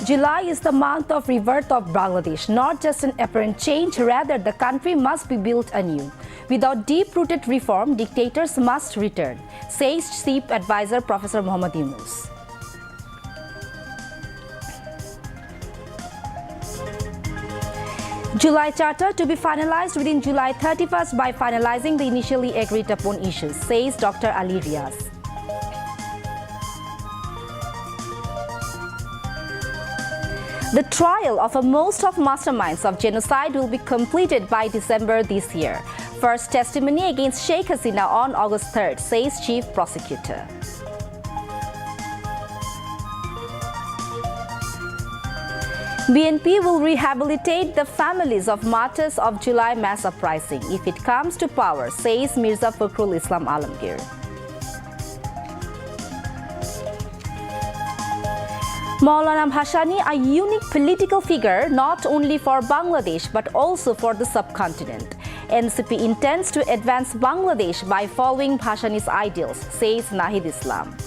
July is the month of rebirth of Bangladesh, not just an apparent change, rather the country must be built anew. Without deep-rooted reform, dictators must return, says Chief Advisor Professor Muhammad Yunus. July Charter to be finalized within July 31st by finalizing the initially agreed upon issues, says Dr. Ali Riaz. The trial of most of masterminds of genocide will be completed by December this year. First testimony against Sheikh Hasina on August 3rd, says Chief Prosecutor. BNP will rehabilitate the families of martyrs of July mass uprising if it comes to power, says Mirza Fakhrul Islam Alamgir. Maulana Bhashani, a unique political figure not only for Bangladesh but also for the subcontinent. NCP intends to advance Bangladesh by following Bhashani's ideals, says Nahid Islam.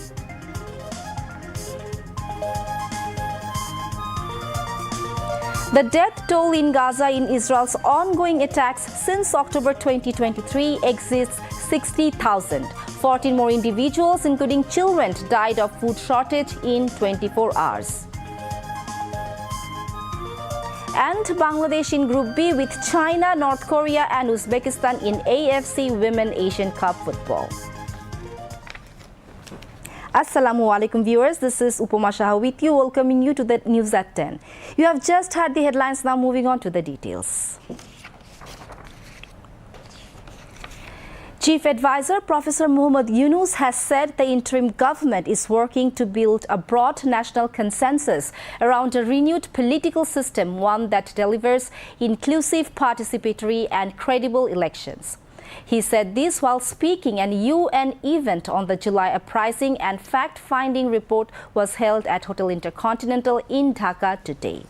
The death toll in Gaza in Israel's ongoing attacks since October 2023 exceeds 60,000. 14 more individuals, including children, died of food shortage in 24 hours. And Bangladesh in Group B with China, North Korea and Uzbekistan in AFC Women Asian Cup football. Assalamu alaikum viewers, this is Upama Shah with you, welcoming you to the News at 10. You have just heard the headlines, now moving on to the details. Chief Advisor Professor Muhammad Yunus has said the interim government is working to build a broad national consensus around a renewed political system, one that delivers inclusive, participatory and credible elections. He said this while speaking at an UN event on the July uprising, and fact-finding report was held at Hotel Intercontinental in Dhaka today.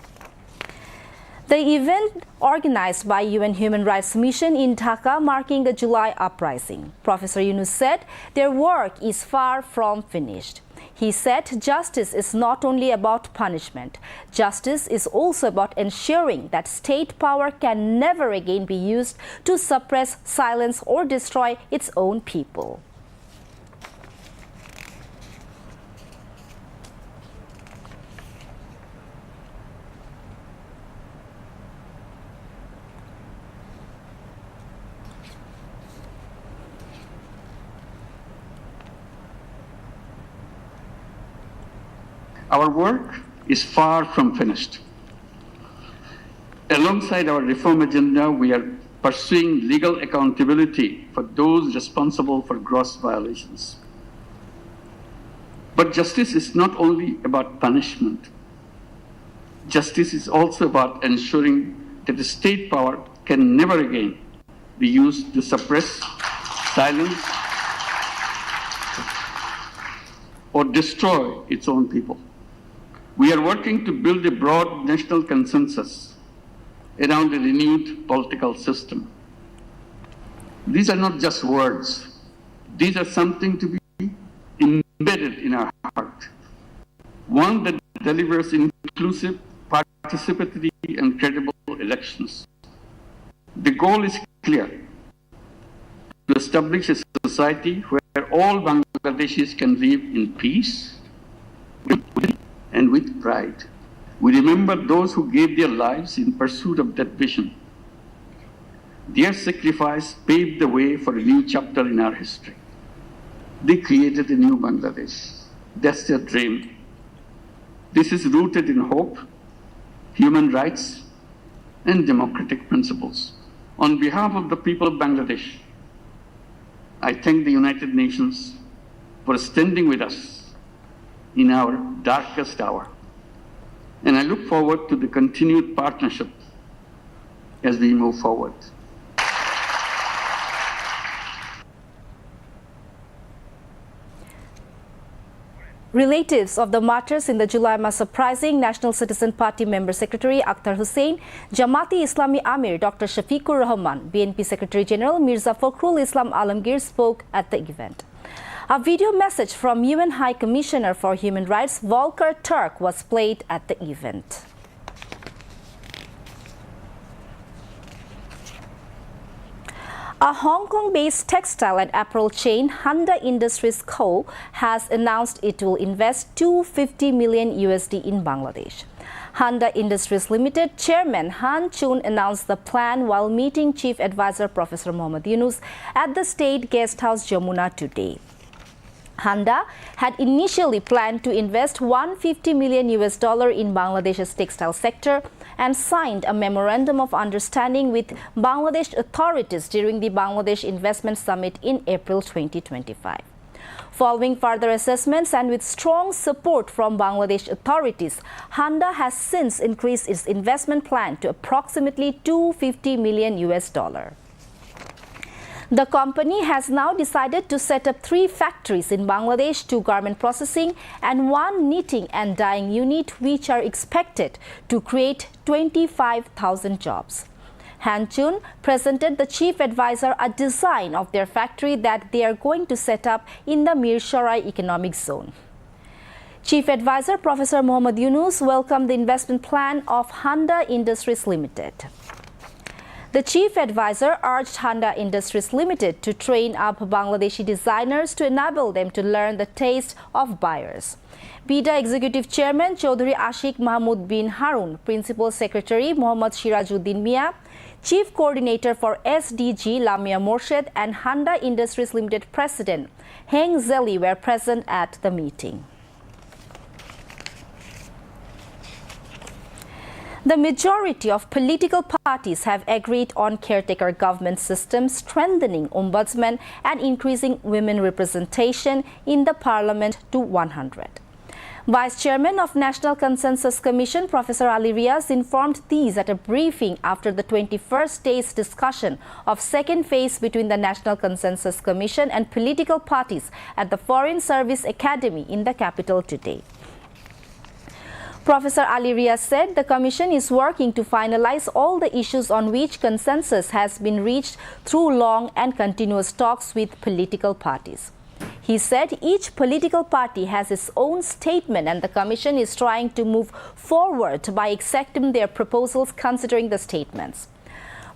The event organized by UN Human Rights Mission in Dhaka marking the July uprising. Professor Yunus said their work is far from finished. He said justice is not only about punishment. Justice is also about ensuring that state power can never again be used to suppress, silence or destroy its own people. Our work is far from finished. Alongside our reform agenda, we are pursuing legal accountability for those responsible for gross violations. But justice is not only about punishment. Justice is also about ensuring that the state power can never again be used to suppress, silence, or destroy its own people. We are working to build a broad national consensus around a renewed political system. These are not just words. These are something to be embedded in our heart. One that delivers inclusive, participatory, and credible elections. The goal is clear: to establish a society where all Bangladeshis can live in peace and with pride. We remember those who gave their lives in pursuit of that vision. Their sacrifice paved the way for a new chapter in our history. They created a new Bangladesh. That's their dream. This is rooted in hope, human rights, and democratic principles. On behalf of the people of Bangladesh, I thank the United Nations for standing with us in our darkest hour. And I look forward to the continued partnership as we move forward. Relatives of the martyrs in the July mass uprising, National Citizen Party Member Secretary Akhtar Hussain, Jamati Islami Amir Dr. Shafiqur Rahman, BNP Secretary General Mirza Fakhrul Islam Alamgir spoke at the event. A video message from UN High Commissioner for Human Rights Volker Turk was played at the event. A Hong Kong-based textile and apparel chain, Handa Industries Co., has announced it will invest $250 million in Bangladesh. Handa Industries Limited Chairman Han Chun announced the plan while meeting Chief Advisor Professor Mohammad Yunus at the State Guest House Jamuna today. Handa had initially planned to invest $150 million in Bangladesh's textile sector and signed a memorandum of understanding with Bangladesh authorities during the Bangladesh Investment Summit in April 2025. Following further assessments and with strong support from Bangladesh authorities, Handa has since increased its investment plan to approximately $250 million. The company has now decided to set up 3 factories in Bangladesh, 2 garment processing and 1 knitting and dyeing unit, which are expected to create 25,000 jobs. Han Chun presented the chief advisor a design of their factory that they are going to set up in the Mirsharai economic zone. Chief advisor Professor Mohammad Yunus welcomed the investment plan of Handa Industries Limited. The chief advisor urged Handa Industries Limited to train up Bangladeshi designers to enable them to learn the taste of buyers. BIDA Executive Chairman Chaudhry Ashik Mahmood bin Harun, Principal Secretary Mohammad Sirajuddin Mia, Chief Coordinator for SDG Lamia Morshed and Handa Industries Limited President Heng Zeli were present at the meeting. The majority of political parties have agreed on caretaker government system, strengthening ombudsman and increasing women representation in the parliament to 100. Vice Chairman of National Consensus Commission, Professor Ali Riaz, informed these at a briefing after the 21st day's discussion of second phase between the National Consensus Commission and political parties at the Foreign Service Academy in the capital today. Professor Ali Riaz said the Commission is working to finalize all the issues on which consensus has been reached through long and continuous talks with political parties. He said each political party has its own statement and the Commission is trying to move forward by accepting their proposals considering the statements.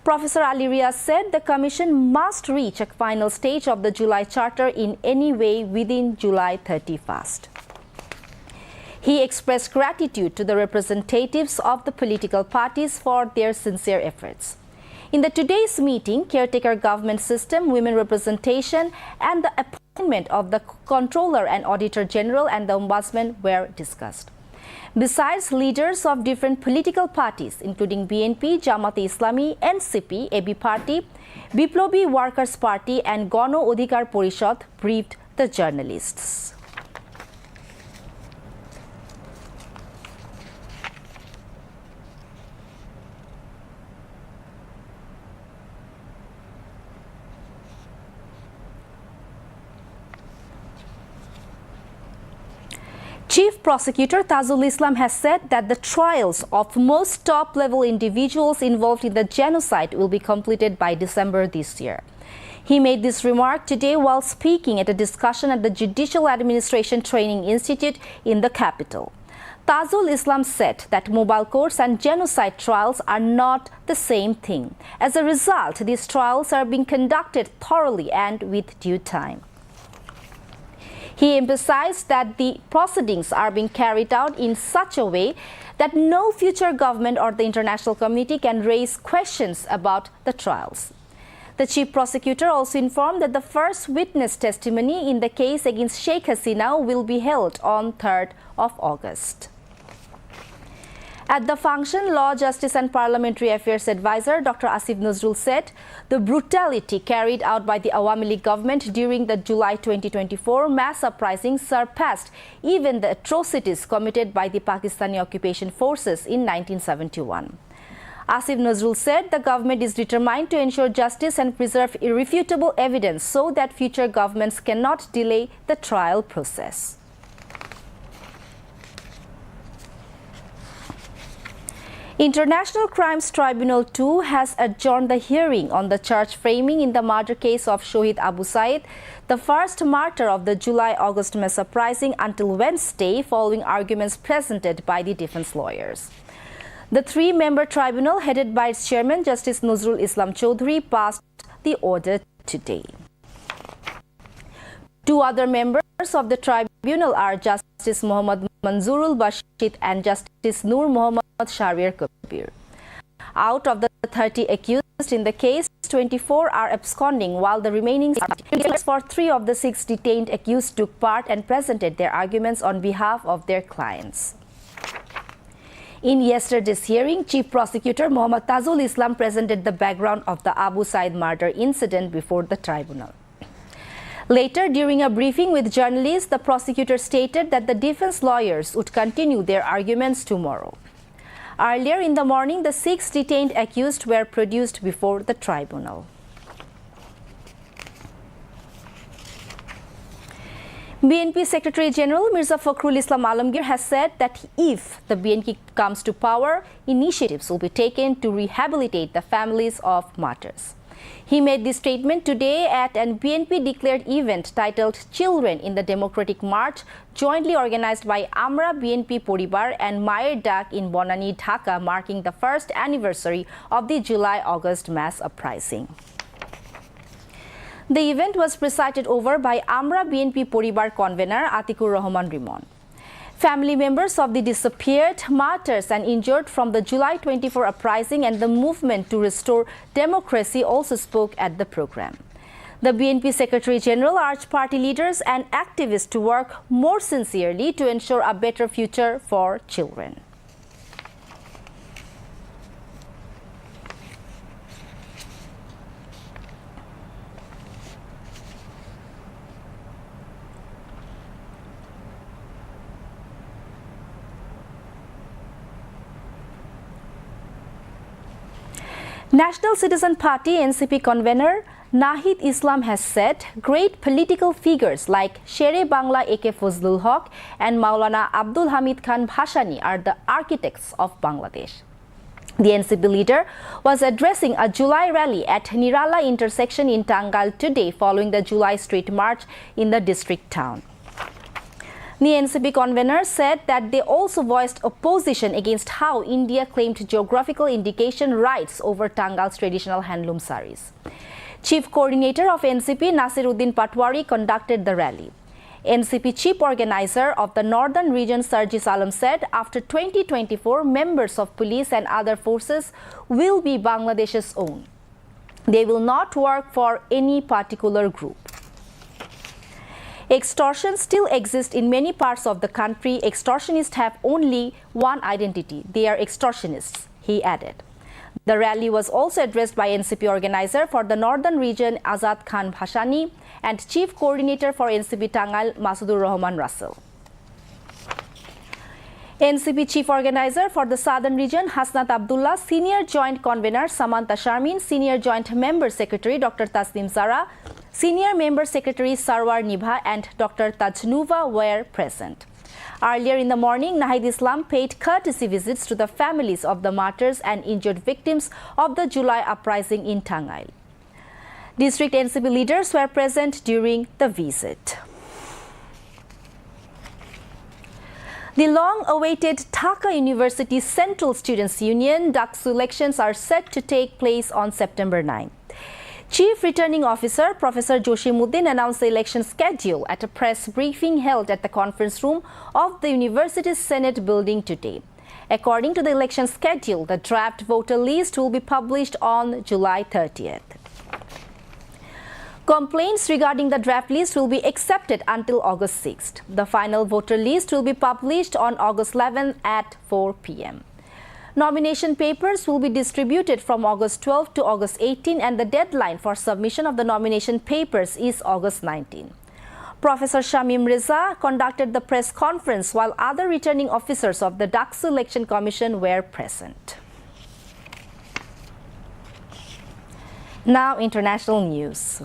Professor Ali Riaz said the Commission must reach a final stage of the July Charter in any way within July 31st. He expressed gratitude to the representatives of the political parties for their sincere efforts. In today's meeting, caretaker government system, women representation, and the appointment of the Controller and Auditor General and the Ombudsman were discussed. Besides, leaders of different political parties, including BNP, Jamaat-e-Islami, NCP, AB Party, Biplobi Workers Party, and Gano Odhikar Porishad, briefed the journalists. Chief Prosecutor Tajul Islam has said that the trials of most top-level individuals involved in the genocide will be completed by December this year. He made this remark today while speaking at a discussion at the Judicial Administration Training Institute in the capital. Tajul Islam said that mobile courts and genocide trials are not the same thing. As a result, these trials are being conducted thoroughly and with due time. He emphasized that the proceedings are being carried out in such a way that no future government or the international community can raise questions about the trials. The chief prosecutor also informed that the first witness testimony in the case against Sheikh Hasina will be held on 3rd of August. At the function, Law, Justice and Parliamentary Affairs Advisor Dr. Asif Nazrul said the brutality carried out by the Awami League government during the July 2024 mass uprising surpassed even the atrocities committed by the Pakistani occupation forces in 1971. Asif Nazrul said the government is determined to ensure justice and preserve irrefutable evidence so that future governments cannot delay the trial process. International Crimes Tribunal 2 has adjourned the hearing on the charge framing in the murder case of Shohid Abu Said, the first martyr of the July-August mass uprising, until Wednesday following arguments presented by the defense lawyers. The three-member tribunal headed by its chairman, Justice Nazrul Islam Chaudhry, passed the order today. Two other members of the tribunal are Justice Muhammad Manzoorul Bashir and Justice Nur Muhammad Shahriar Kabir. Out of the 30 accused in the case, 24 are absconding, while the remaining 3 of the 6 detained accused took part and presented their arguments on behalf of their clients. In yesterday's hearing, Chief Prosecutor Muhammad Tajul Islam presented the background of the Abu Said murder incident before the tribunal. Later, during a briefing with journalists, the prosecutor stated that the defense lawyers would continue their arguments tomorrow. Earlier in the morning, the 6 detained accused were produced before the tribunal. BNP Secretary General Mirza Fakhrul Islam Alamgir has said that if the BNP comes to power, initiatives will be taken to rehabilitate the families of martyrs. He made this statement today at an BNP-declared event titled Children in the Democratic March, jointly organized by Amra BNP Poribar and Mayer Dak in Bonani, Dhaka, marking the first anniversary of the July-August mass uprising. The event was presided over by Amra BNP Poribar convener Atikur Rahman Rimon. Family members of the disappeared, martyrs and injured from the July 24 uprising and the movement to restore democracy also spoke at the program. The BNP Secretary General urged party leaders and activists to work more sincerely to ensure a better future for children. National Citizen Party NCP convener Nahid Islam has said great political figures like Shere Bangla A.K. Fazlul Haq and Maulana Abdul Hamid Khan Bhashani are the architects of Bangladesh. The NCP leader was addressing a July rally at Nirala intersection in Tangal today following the July street march in the district town. The NCP convener said that they also voiced opposition against how India claimed geographical indication rights over Tangal's traditional handloom saris. Chief Coordinator of NCP Nasiruddin Patwari conducted the rally. NCP Chief Organizer of the Northern Region Sarjis Alam said after 2024, members of police and other forces will be Bangladesh's own. They will not work for any particular group. Extortion still exists in many parts of the country. Extortionists have only one identity. They are extortionists, he added. The rally was also addressed by NCP organizer for the Northern Region Azad Khan Bhashani and Chief Coordinator for NCP Tangal Masudur Rahman Russell. NCP Chief Organizer for the Southern Region Hasnat Abdullah, Senior Joint Convener Samantha Sharmin, Senior Joint Member Secretary Dr. Tasnim Zara, Senior Member Secretary Sarwar Nibha and Dr. Tajnuva were present. Earlier in the morning, Nahid Islam paid courtesy visits to the families of the martyrs and injured victims of the July uprising in Tangail. District NCP leaders were present during the visit. The long-awaited Dhaka University Central Students' Union DAKSU elections are set to take place on September 9. Chief Returning Officer Professor Joshimuddin announced the election schedule at a press briefing held at the conference room of the university's Senate building today. According to the election schedule, the draft voter list will be published on July 30th. Complaints regarding the draft list will be accepted until August 6th. The final voter list will be published on August 11th at 4 p.m. Nomination papers will be distributed from August 12 to August 18 and the deadline for submission of the nomination papers is August 19. Professor Shamim Reza conducted the press conference while other returning officers of the DAKSU Election Commission were present. Now, international news.